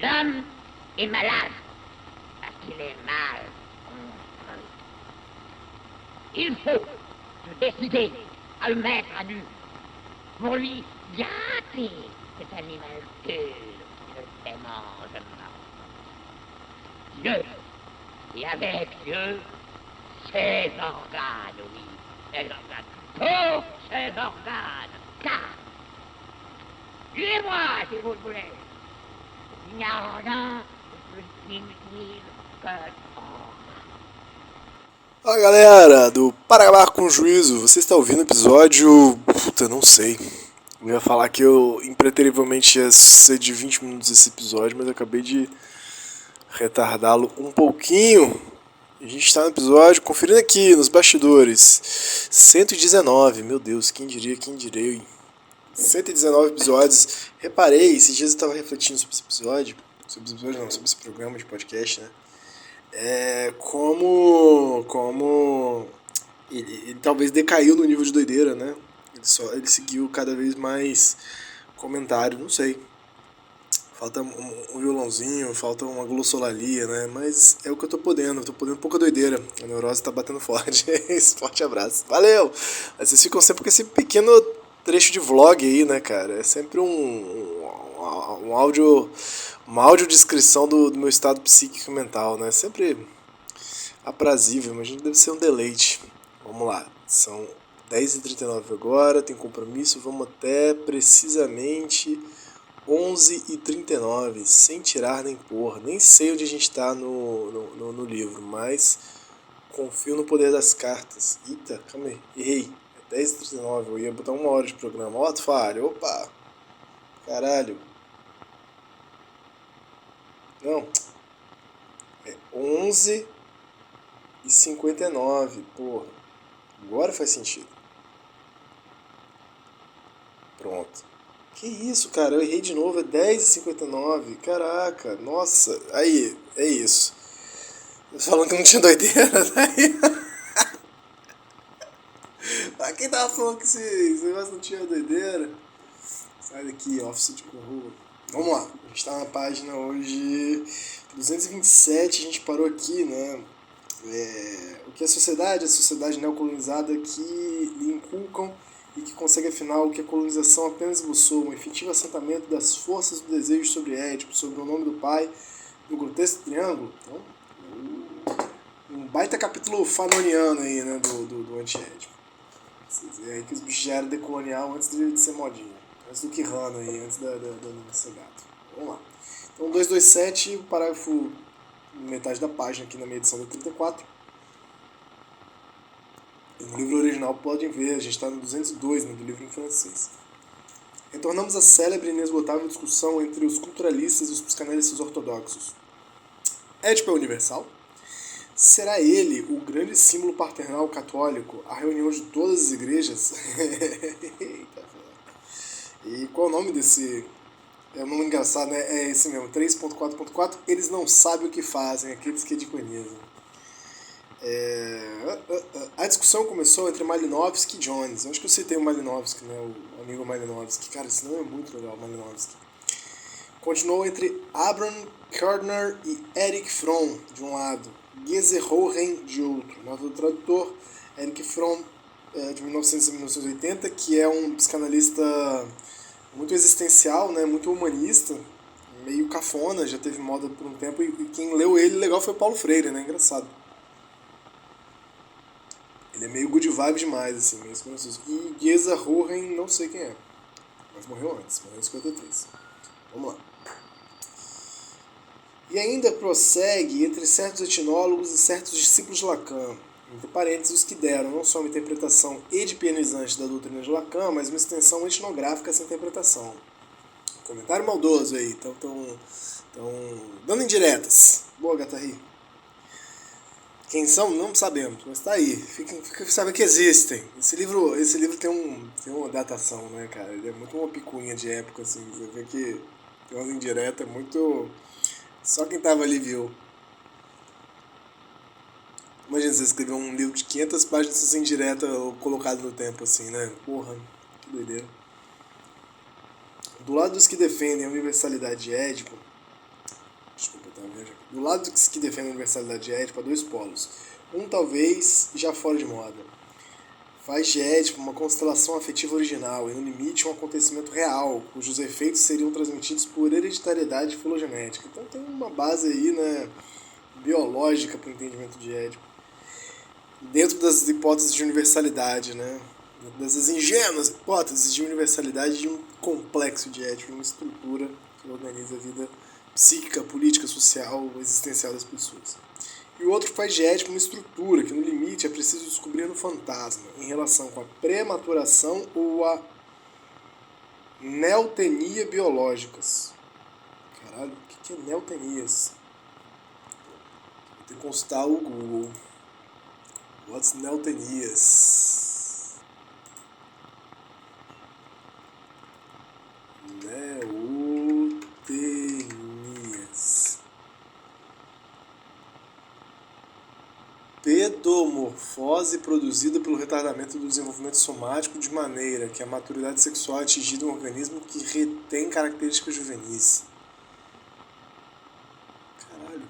L'homme est malade parce qu'il est mal construit. Il faut se décider à le mettre à nu pour lui gâter cet animal pur qui ne se mange pas. Dieu, et avec Dieu, ses organes, oui, ses organes, tous ses organes, car, tuez-moi si vous le voulez, il n'y a rien de plus inutile que Fala galera do Para Acabar com Juízo, você está ouvindo o episódio... Puta, não sei. Eu ia falar que eu impreterivelmente ia ser de 20 minutos esse episódio, mas eu acabei de retardá-lo um pouquinho. A gente está no episódio, conferindo aqui nos bastidores, 119, meu Deus, quem diria, 119 episódios. Reparei, esses dias eu estava refletindo sobre esse episódio, sobre esse programa de podcast, né? Como ele talvez decaiu no nível de doideira, né? Ele seguiu cada vez mais comentário, não sei. Falta um violãozinho, falta uma glossolalia, né? Mas é o que eu tô podendo pouca doideira. A neurose tá batendo forte. Forte abraço. Valeu! Vocês ficam sempre com esse pequeno trecho de vlog aí, né, cara? É sempre um áudio, uma audiodescrição do meu estado psíquico e mental, né? Sempre aprazível, mas deve ser um deleite. Vamos lá, são 10h39 agora, tem compromisso, vamos até precisamente 11h39, sem tirar nem pôr. Nem sei onde a gente está no livro, mas confio no poder das cartas. Eita, calma aí, errei. É 10h39, eu ia botar 1 hora de programa. Ó, tu falha, opa! Caralho. Não. É 11h59, porra. Agora faz sentido. Pronto. Que isso, cara? Eu errei de novo. É 10h59. Caraca, nossa. Aí, é isso. Eu falando que não tinha doideira, daí. Mas quem tava falando que esse negócio não tinha doideira? Sai daqui, Office de Corrua. Vamos lá. A gente tá na página hoje 227. A gente parou aqui, né? O que a sociedade neocolonizada que lhe inculcam e que consegue afinal o que a colonização apenas esboçou, um efetivo assentamento das forças do desejo sobre Édipo, sobre o nome do pai, no grotesco triângulo. Então, um baita capítulo fanoniano aí, né, do anti-Édipo. É aí que os bichos já eram decolonial antes de ser modinha, antes do Quirrano aí, antes da Segato. Vamos lá. Então, 227, o parágrafo metade da página aqui na minha edição da 34. No livro original podem ver, a gente está no 202, né, do livro em francês. Retornamos à célebre e inesgotável discussão entre os culturalistas e os psicanalistas ortodoxos. Édipo é universal? Será ele o grande símbolo paternal católico, a reunião de todas as igrejas? E qual é o nome desse... É um nome engraçado, né? É esse mesmo, 3.4.4. Eles não sabem o que fazem, aqueles que ediconizam. A discussão começou entre Malinowski e Jones. Eu acho que eu citei o Malinowski, né? O amigo Malinowski. Cara, esse nome é muito legal, Malinowski. Continuou entre Abram Kardner e Erich Fromm, de um lado. Gesehoren, de outro. Nota do tradutor, Erich Fromm, de 1900 a 1980, que é um psicanalista muito existencial, né? Muito humanista, meio cafona, já teve moda por um tempo. E quem leu ele legal foi o Paulo Freire, né? Engraçado. Ele é meio good vibe demais, assim, meio desconhecido. E Geza Horen, não sei quem é. Mas morreu antes, morreu em 53. Vamos lá. E ainda prossegue entre certos etnólogos e certos discípulos de Lacan, entre parênteses, os que deram não só uma interpretação edipianizante da doutrina de Lacan, mas uma extensão etnográfica a essa interpretação. Comentário maldoso aí, estão dando indiretas. Boa, Gatarri. Quem são, não sabemos, mas tá aí. Fica sabendo que existem. Esse livro tem uma datação, né, cara? Ele é muito uma picuinha de época, assim. Você vê que tem umas indiretas muito... Só quem tava ali viu. Imagina você escrever um livro de 500 páginas sem indireta colocado no tempo, assim, né? Porra, que doideira. Do lado dos que defendem a universalidade de Édipo, né? Do lado dos que defendem a universalidade de Édipo, há dois polos. Um talvez já fora de moda. Faz de Édipo uma constelação afetiva original e, no limite, um acontecimento real, cujos efeitos seriam transmitidos por hereditariedade filogenética. Então tem uma base aí, né, biológica para o entendimento de Édipo. Dentro das hipóteses de universalidade, né? Dessas ingênuas hipóteses de universalidade de um complexo de Édipo, uma estrutura que organiza a vida psíquica, política, social, existencial das pessoas. E o outro faz de Édipo uma estrutura que, no limite, é preciso descobrir no fantasma, em relação com a prematuração ou a neotenia biológicas. Caralho, o que é neotenias? Vou ter que consultar o Google. What's neotenias? Neotenias. Pedomorfose produzida pelo retardamento do desenvolvimento somático de maneira que a maturidade sexual é atingida em um organismo que retém características juvenis. Caralho.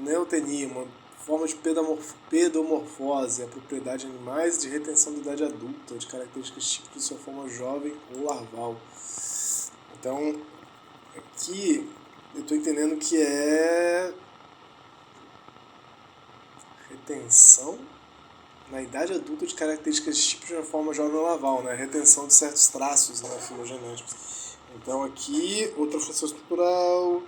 Neotenia, uma forma de pedomorfose, a propriedade de animais de retenção da idade adulta, de características típicas de sua forma jovem ou larval. Então, aqui eu estou entendendo que é retenção na idade adulta de características típicas de uma forma jovem ou larval, né? Retenção de certos traços, né, filogenéticos. Então aqui, outra função estrutural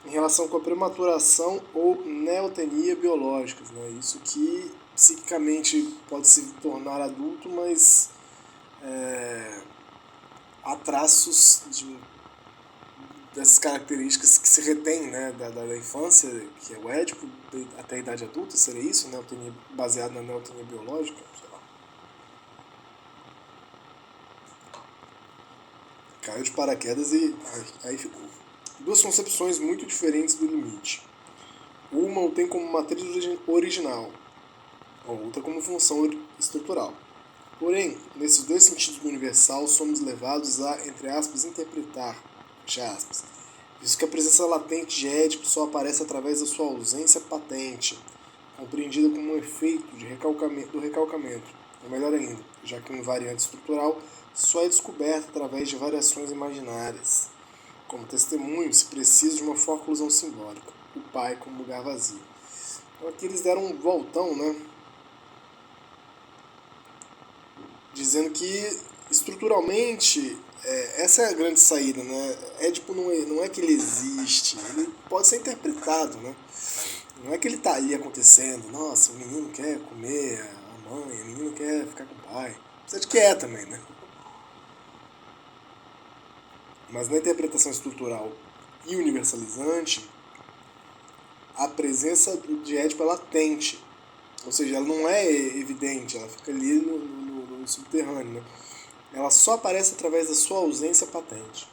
em relação com a prematuração ou neotenia biológicas, né? Isso que psiquicamente pode se tornar adulto, mas há traços dessas características que se retém, né, da infância, que é o Édipo, até a idade adulta, seria isso? Neotenia, baseado na neotenia biológica? Sei lá. Caiu de paraquedas e aí ficou. Duas concepções muito diferentes do limite. Uma o tem como matriz original, a outra como função estrutural. Porém, nesses dois sentidos do universal, somos levados a, entre aspas, interpretar, fecha aspas, visto que a presença latente de Édipo só aparece através da sua ausência patente, compreendida como um efeito do recalcamento, ou melhor ainda, já que um invariante estrutural só é descoberto através de variações imaginárias. Como testemunho, se precisa de uma forclusão simbólica, o pai como lugar vazio. Então aqui eles deram um voltão, né? Dizendo que estruturalmente essa é a grande saída, né? Édipo não é que ele existe, ele pode ser interpretado, né? Não é que ele está ali acontecendo, nossa, o menino quer comer a mãe, o menino quer ficar com o pai. Precisa de que é também, né? Mas na interpretação estrutural e universalizante, a presença de Édipo é latente. Ou seja, ela não é evidente, ela fica ali no subterrâneo, né? Ela só aparece através da sua ausência patente,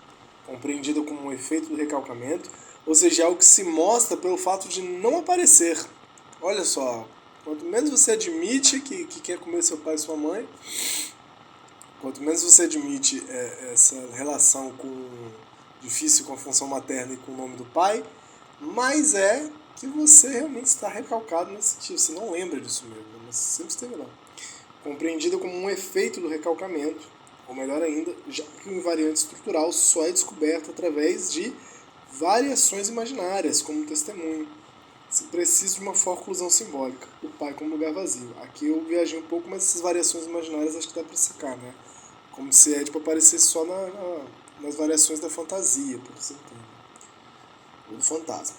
compreendida como um efeito do recalcamento, ou seja, algo que se mostra pelo fato de não aparecer. Olha só, quanto menos você admite que quer comer seu pai e sua mãe, quanto menos você admite essa relação difícil com a função materna e com o nome do pai, mais é que você realmente está recalcado nesse sentido. Você não lembra disso mesmo, mas sempre esteve lá. Compreendida como um efeito do recalcamento, ou melhor ainda, já que o invariante estrutural só é descoberto através de variações imaginárias, como testemunho. Se precisa de uma forclusão simbólica, o pai como lugar vazio. Aqui eu viajei um pouco, mas essas variações imaginárias acho que dá para sacar, né? Como se Édipo aparecesse só nas variações da fantasia, por exemplo, ou do fantasma.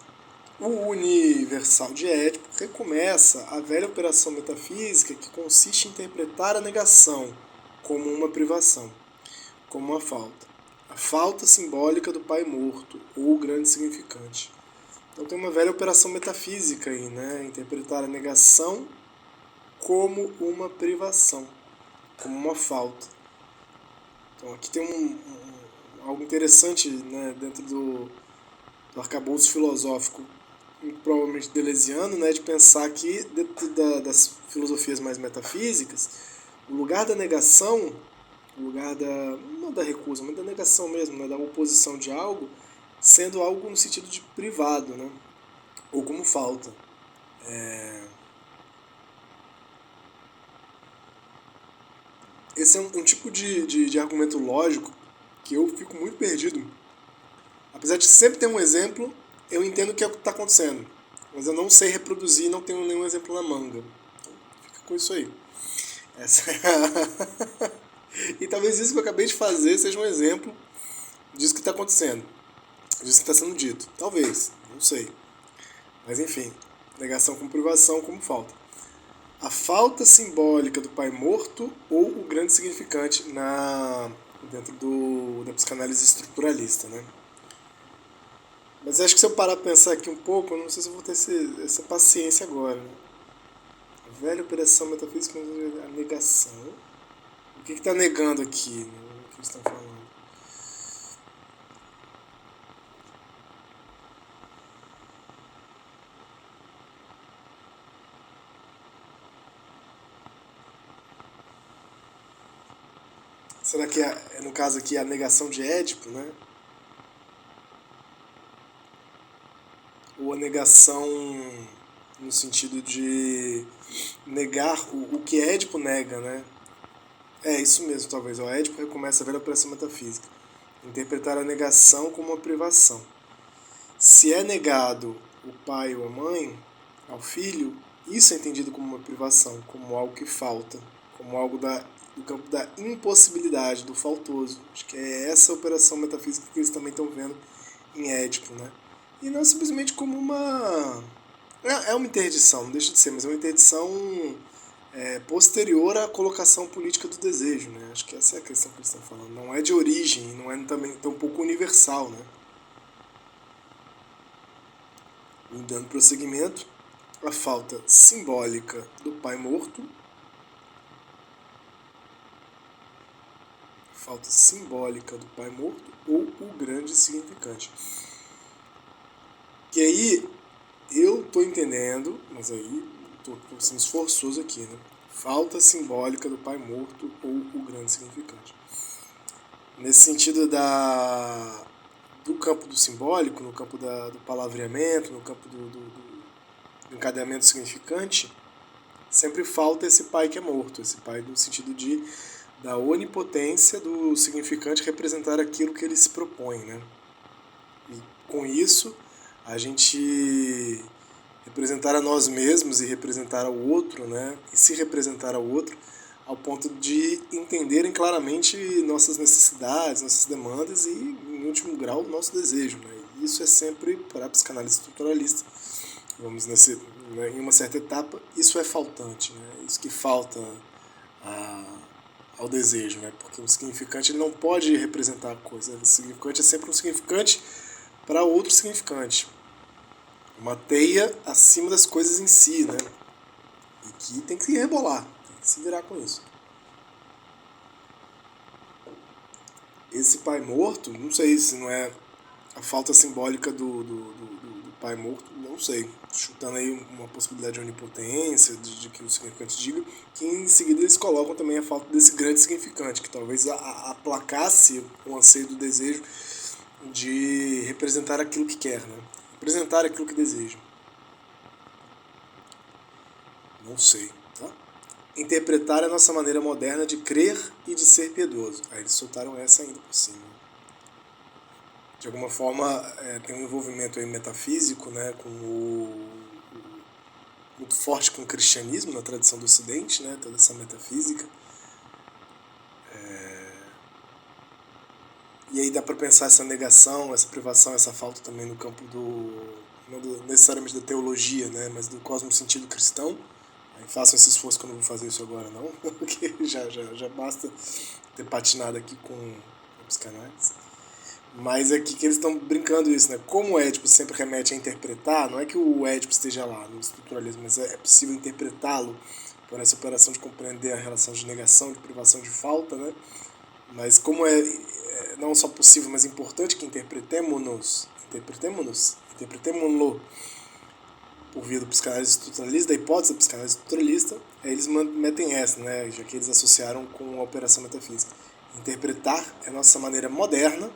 O universal de Édipo recomeça a velha operação metafísica que consiste em interpretar a negação como uma privação, como uma falta. A falta simbólica do pai morto, ou o grande significante. Então tem uma velha operação metafísica aí, né? Interpretar a negação como uma privação, como uma falta. Então aqui tem algo interessante, né, dentro do arcabouço filosófico, provavelmente deleuziano, né, de pensar que dentro das filosofias mais metafísicas, o lugar da negação, o lugar não da recusa, mas da negação mesmo, né, da oposição de algo, sendo algo no sentido de privado, né? Ou como falta. Esse é um tipo de argumento lógico que eu fico muito perdido. Apesar de sempre ter um exemplo, eu entendo o que está acontecendo. Mas eu não sei reproduzir, não tenho nenhum exemplo na manga. Então, fica com isso aí. Essa é a... E talvez isso que eu acabei de fazer seja um exemplo disso que está acontecendo. Disso que está sendo dito. Talvez, não sei. Mas enfim, negação como privação, como falta. A falta simbólica do pai morto ou o grande significante dentro da psicanálise estruturalista, né? Mas acho que se eu parar pra pensar aqui um pouco, eu não sei se eu vou ter essa paciência agora, né? A velha operação metafísica, a negação. O que está negando aqui, né? O que eles estão falando? Será que é, no caso aqui, a negação de Édipo, né? Ou a negação no sentido de negar o que Édipo nega, né? É isso mesmo, talvez. O Édipo recomeça a velha operação metafísica. Interpretar a negação como uma privação. Se é negado o pai ou a mãe ao filho, isso é entendido como uma privação, como algo que falta, como algo do campo da impossibilidade, do faltoso. Acho que é essa operação metafísica que eles também estão vendo em Édipo, né? E não simplesmente como uma... É uma interdição, não deixa de ser, mas é uma interdição posterior à colocação política do desejo, né? Acho que essa é a questão que eles estão falando. Não é de origem, não é também tão pouco universal, né? Dando prosseguimento, a falta simbólica do pai morto, falta simbólica do pai morto ou o grande significante. Que aí eu tô entendendo, mas aí tô sendo esforçoso aqui, né? Falta simbólica do pai morto ou o grande significante. Nesse sentido do campo do simbólico, no campo do palavreamento, no campo do encadeamento significante, sempre falta esse pai que é morto, esse pai no sentido da onipotência do significante representar aquilo que ele se propõe, né? E com isso, a gente representar a nós mesmos e representar ao outro, né? E se representar ao outro ao ponto de entenderem claramente nossas necessidades, nossas demandas e, em último grau, o nosso desejo, né? E isso é sempre, para a psicanálise estruturalista, vamos em uma certa etapa, isso é faltante, né? Isso que falta ao desejo, né? Porque o significante ele não pode representar a coisa. O significante é sempre um significante para outro significante. Uma teia acima das coisas em si, né? E que tem que se rebolar, tem que se virar com isso. Esse pai morto, não sei se não é a falta simbólica do pai morto, não sei. Chutando aí uma possibilidade de onipotência, de que o significante diga, que em seguida eles colocam também a falta desse grande significante, que talvez aplacasse o anseio do desejo de representar aquilo que quer, né? Representar aquilo que deseja. Não sei, tá? Interpretar a nossa maneira moderna de crer e de ser piedoso. Aí eles soltaram essa ainda por cima. De alguma forma, tem um envolvimento aí metafísico, né, muito forte com o cristianismo na tradição do Ocidente, né, toda essa metafísica. E aí dá para pensar essa negação, essa privação, essa falta também no campo não necessariamente da teologia, né, mas do cosmos-sentido cristão. Aí façam esse esforço que eu não vou fazer isso agora não, porque já basta ter patinado aqui com a psicanálise. Mas é que eles estão brincando isso, né? Como o Édipo sempre remete a interpretar, não é que o Édipo esteja lá no estruturalismo, mas é possível interpretá-lo por essa operação de compreender a relação de negação, de privação, de falta, né? Mas como é não só possível, mas importante que interpretemos-lo por via do psicanálise estruturalista, da hipótese da psicanálise estruturalista, aí eles metem essa, né? Já que eles associaram com a operação metafísica. Interpretar é a nossa maneira moderna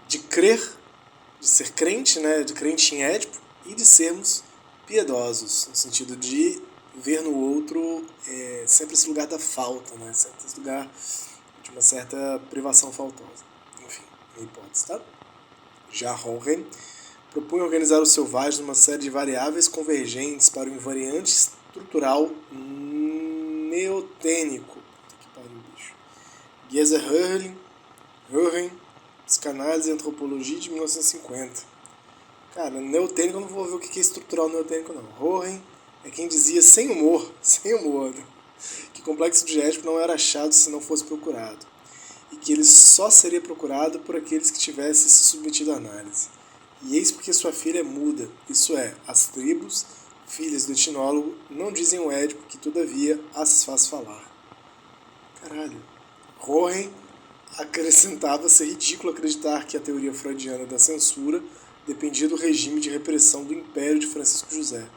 de crer de ser crente, né, de crente em Édipo, e de sermos piedosos, no sentido de ver no outro sempre esse lugar da falta, né, sempre esse lugar de uma certa privação faltosa. Enfim, minha hipótese, tá? Já Hohen propunha organizar o selvagem numa série de variáveis convergentes para o invariante estrutural neotênico. Que pariu, bicho. Geser Hören, Psicanálise e Antropologia de 1950. Cara, neotênico eu não vou ver o que é estrutural neotênico, não. Hören é quem dizia sem humor, né? Que o complexo diegético não era achado se não fosse procurado, e que ele só seria procurado por aqueles que tivessem se submetido à análise. E eis porque sua filha é muda, isso é, as tribos, filhas do etnólogo, não dizem o Édipo que, todavia, as faz falar. Caralho. Hören acrescentava ser ridículo acreditar que a teoria freudiana da censura dependia do regime de repressão do império de Francisco José.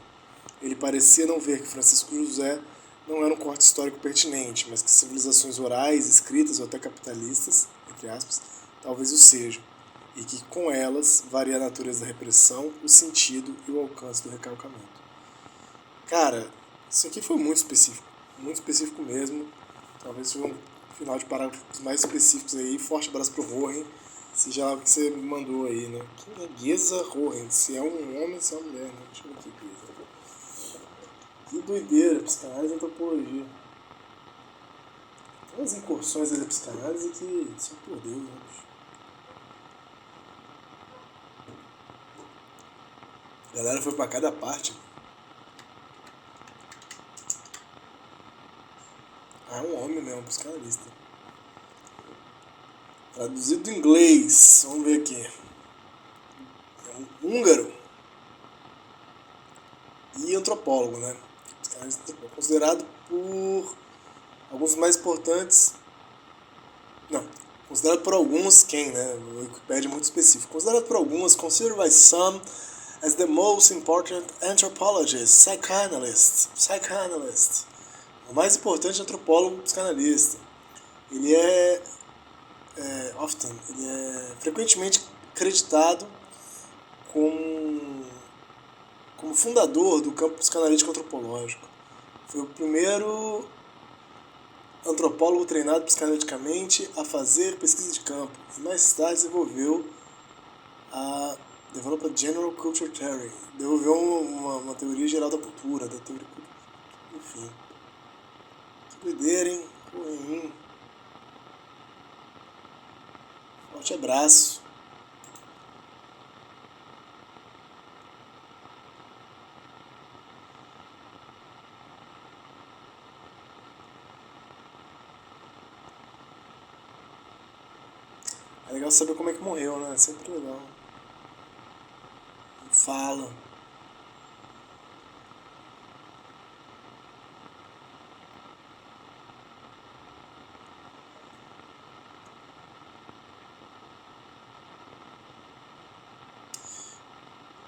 Ele parecia não ver que Francisco José não era um corte histórico pertinente, mas que civilizações orais, escritas ou até capitalistas, entre aspas, talvez o sejam, e que com elas varia a natureza da repressão, o sentido e o alcance do recalcamento. Cara, isso aqui foi muito específico mesmo. Talvez seja um final de parágrafos mais específicos aí. Forte abraço pro Hören, seja lá o que você me mandou aí, né? Quem é Geser Hören? Se é um homem, se é uma mulher, né? Deixa eu ver aqui, Geser. Que doideira, psicanálise e antropologia. Tem umas incursões aí da psicanálise que só por Deus, né? A galera foi pra cada parte. Ah, é um homem mesmo, psicanalista. Traduzido do inglês, vamos ver aqui. É um húngaro e antropólogo, né? Psicanalista considerado por alguns mais importantes. Não, considerado por alguns, quem, né? O Wikipedia é muito específico. Considerado por alguns, considered by some as the most important anthropologist, psychoanalyst. O mais importante antropólogo psicanalista. Ele é frequentemente acreditado como fundador do campo psicanalítico antropológico. Foi o primeiro antropólogo treinado psicanaliticamente a fazer pesquisa de campo e mais tarde desenvolveu a Developed General Culture Theory, desenvolveu uma teoria geral da cultura, da teoria, enfim. Que doideira, hein? Ruim. Forte abraço. É legal saber como é que morreu, né? É sempre legal. Fala.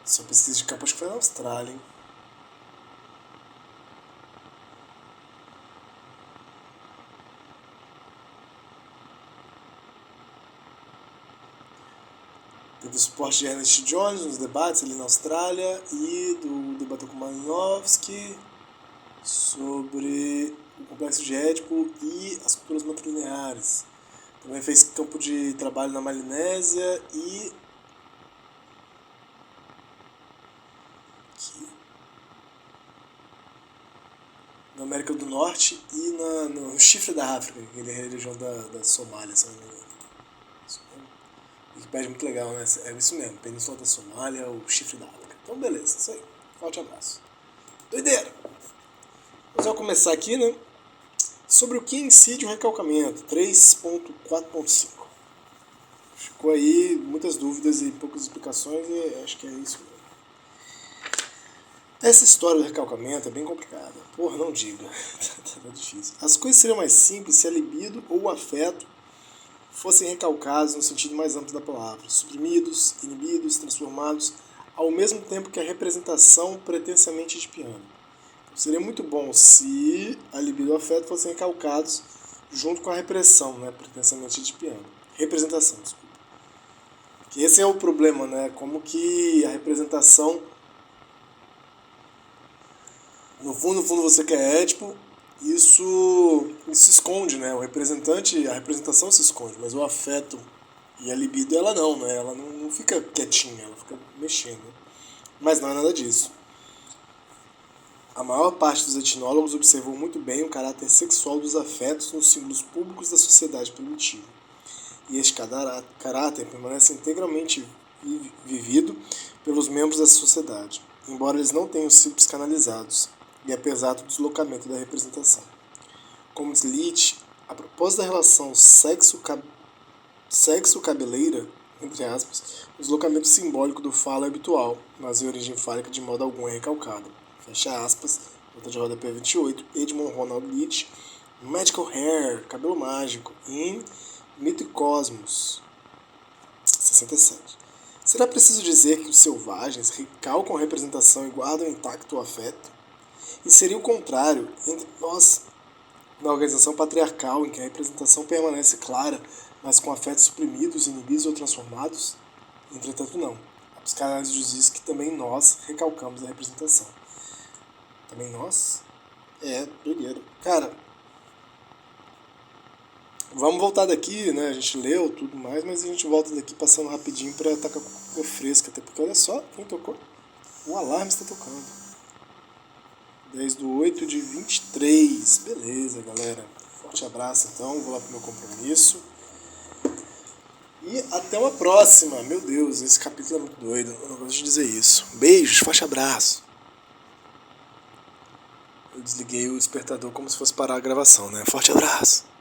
Sua pesquisa de campo acho que foi na Austrália, hein? Teve o suporte de Ernest Jones nos debates ali na Austrália e do debate com Malinowski sobre o complexo de Édipo e as culturas matrilineares. Também fez campo de trabalho na Malinésia e na América do Norte e no chifre da África, aquela região da Somália, se não me engano. Wikipedia é muito legal, né? É isso mesmo, Península da Somália, o chifre da África. Então, beleza, isso aí. Forte abraço. Doideira! Vamos começar aqui, né? Sobre o que incide o recalcamento, 3.4.5. Ficou aí muitas dúvidas e poucas explicações e acho que é isso mesmo. Essa história do recalcamento é bem complicada. Porra, não diga. Tá difícil. As coisas seriam mais simples se a libido ou o afeto fossem recalcados no sentido mais amplo da palavra, suprimidos, inibidos, transformados, ao mesmo tempo que a representação pretensamente edipiana. Então, seria muito bom se a libido e o afeto fossem recalcados junto com a repressão, né, pretensamente edipiana. Representação, desculpa. Esse é o problema, né? Como que a representação, no fundo você quer Édipo, isso se esconde, né? O representante, a representação se esconde, mas o afeto e a libido, ela não, né? Ela não fica quietinha, ela fica mexendo. Mas não é nada disso. A maior parte dos etnólogos observou muito bem o caráter sexual dos afetos nos símbolos públicos da sociedade primitiva. E este caráter permanece integralmente vivido pelos membros dessa sociedade, embora eles não tenham sido psicanalizados, e apesar do deslocamento da representação. Como diz Leach, a propósito da relação sexo-cabeleira, entre aspas, o deslocamento simbólico do falo é habitual, mas em origem fálica de modo algum é recalcado. Fecha aspas, nota de rodapé 28, Edmund Ronald Leach, Magical Hair, Cabelo Mágico, em Mito e Cosmos, 67. Será preciso dizer que os selvagens recalcam a representação e guardam intacto o afeto? E seria o contrário entre nós, na organização patriarcal, em que a representação permanece clara, mas com afetos suprimidos, inibidos ou transformados? Entretanto, não. A psicanálise diz que também nós recalcamos a representação. Também nós? Doideira. Cara, vamos voltar daqui, né? A gente leu tudo mais, mas a gente volta daqui passando rapidinho pra estar com a cor fresca, até porque olha só quem tocou. O alarme está tocando. 10/8/23. Beleza, galera. Forte abraço, então. Vou lá pro meu compromisso. E até uma próxima. Meu Deus, esse capítulo é muito doido. Eu não gosto de dizer isso. Beijos, forte abraço. Eu desliguei o despertador como se fosse parar a gravação, né? Forte abraço.